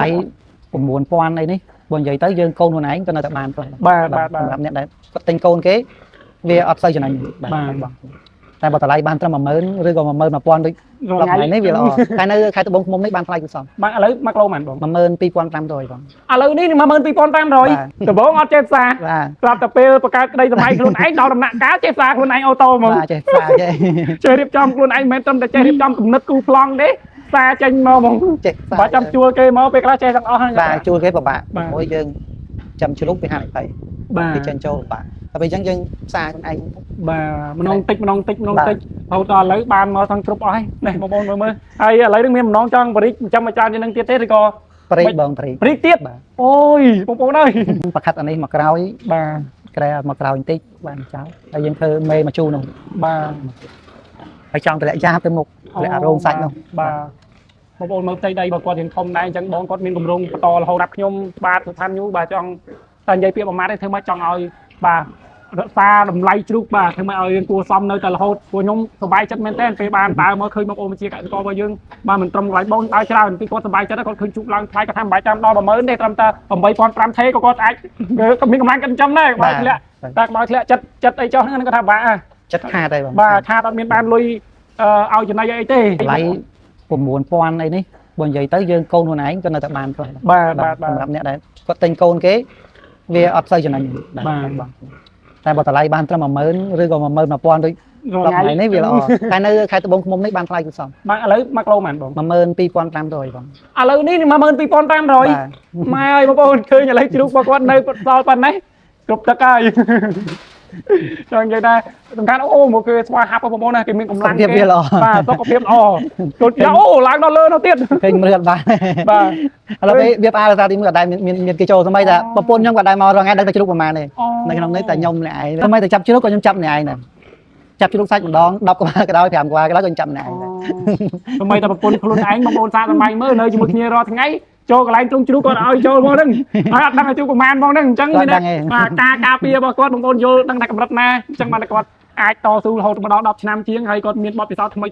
តម្លៃ9,000អីនេះបើនិយាយទៅយើងកូនខ្លួនឯងក៏នៅតែបានខ្លះបាទសម្រាប់អ្នកដែលគាត់ទិញកូនគេវាអត់សូវចំណេញបាទតែបើតម្លៃបានត្រឹម10000ឬក៏11000ដូចថ្ងៃនេះវាល្អតែនៅខេត្តត្បូងឃ្មុំនេះបានថ្លៃគួរសមបាទឥឡូវ1គីឡូមិនបង12500បងឥឡូវនេះ12500ដំបងអត់ចេះផ្សារស្រាប់តែពេលបង្កើតក្តីសម័យខ្លួនឯងដល់ដំណាក់កាលចេះផ្សារខ្លួនឯងអូតូហ្មងចេះផ្សារចេះរៀបចំខ្លួនឯងមិនមែនត្រឹមតែចេះរៀបចំគំនិតគូប្លង់ទេផ្សារចេញមកហ្មងចេះបើចាំជួលគេមកពេលខ្លះចេះទាំងអស់ហ្នឹងបាទជួលគេពិបាកមួយយើងចាំជ្រុកពីហានិភ័យបាទពីចិនចូលពិបាកតែពេលអញ្ចឹងយើងផ្សារខ្លួនឯងបាទម្ដងតិចម្ដងតិចរហូតដល់ឥឡូវបានមកទាំងគ្រប់អស់ហើយនេះបងប្អូនមើលហើយឥឡូវនេះមានម្ដងចង់បរិចចាំមកច្រើនជាងនឹងទៀតទេឬក៏បរិចបងបរិចទៀតអូយបងប្អូនអើយប្រខាត់អានេះមកក្រោយបាទក្រែមកក្រោយបន្តិចបានចោលហើយយើងធ្វើមេមកជូរនោះបាទហើយចង់តម្លាក់យ៉ាទៅមុខតម្លាក់អារោងសាច់នោះបាទបងប្អូនមើលផ្ទៃដីបើគាត់រៀងធំដែរអញ្ចឹងបងគាត់មានគម្រោងបន្តរហូតដល់ខ្ញុំបាទស្ថានយូបាទចង់តែនិយាយពាក្យប្រមាថទេធ្វើមកចង់ឲ្យបាទរក្សាតម្លៃជ្រូកបាទធ្វើមកឲ្យយើងគួរសមនៅតែរហូតពួកខ្ញុំសប្បាយចិត្តមែនតើពេលបានដើរមកឃើញបងប្អូនជាកសិកររបស់យើងបាទមិនត្រឹមតម្លៃបងដើរច្រើនពីគាត់សប្បាយចិត្តគាត់ឃើញជ្រូកឡើងថ្លៃគាត់ថាមិនបាច់ចាំដល់10000ទេត្រឹមតែ8500ថេក៏គាត់អាចក៏មានកម្លាំងកិនចំដែរបាទធ្លាក់តែបើធ្លាក់ចិត្តអីចុះហ្នឹងគាត់ថាបាទចិត្តខាតហើយបងបាទខាតអត់មានបានលុយឲ្យចំណៃអីទេតម្លៃ9,000អីនេះបើនិយាយទៅយើងកូនខ្លួនឯងក៏នៅតែបានខ្លះបាទសម្រាប់អ្នកដែលគាត់ទិញកូនគេវាអត់សូវចំណេញបាទតែបើតម្លៃបានត្រឹម10000ឬក៏11000ដូចថ្ងៃនេះវាល្អតែនៅខេត្តត្បូងឃ្មុំនេះបានថ្លៃគួរសមបាទឥឡូវ1គីឡូមិនបង12500បងឥឡូវនេះ12500ម៉ែអើយបងប្អូនឃើញឥឡូវជ្រូករបស់គាត់នៅសល់ប៉ុណ្ណេះគ្រប់ទឹកហើយចង់និយាយថាសំខាន់អូមកគឺស្វាហាប់បងប្អូនណាគេមានកម្លាំងគេបាទសុខភាពល្អគាត់អូឡើងដល់លើនោះទៀតឃើញមើលអត់បានបាទឥឡូវវាផ្អើលថាទីមួយអត់ដែរមានគេចូលថ្មីតែប្រពន្ធខ្ញុំក៏ដែរមករងថ្ងៃដឹងតែជ្រូកប្រហែលទេនៅក្នុងនេះតែខ្ញុំម្នាក់ឯងថ្មីតែចាប់ជ្រូកក៏ខ្ញុំចាប់ម្នាក់ឯងដែរចាប់ជ្រូកសាច់ម្ដង10ក្បាលក៏ដោយ5ក្បាលក៏ដោយក៏ខ្ញុំចាប់ម្នាក់ឯងដែរថ្មីតែប្រពន្ធខ្លួនឯងបងប្អូនសាកសម័យមើលនៅជាមួយគ្នារាល់ថ្ងៃចូលកន្លែងទ្រង់ជ្រូកគាត់ឲ្យចូលមកហ្នឹងហើយអត់ដឹងឲ្យជ្រូកប្រមាណមកហ្នឹងអញ្ចឹងមានបាទការពាររបស់គាត់បងប្អូនយល់ដឹងថាកម្រិតណាអញ្ចឹងបានតែគាត់អាចតស៊ូរហូតមកដល់10ឆ្នាំជាងហើយគាត់មានបទពិសោធន៍ថ្មី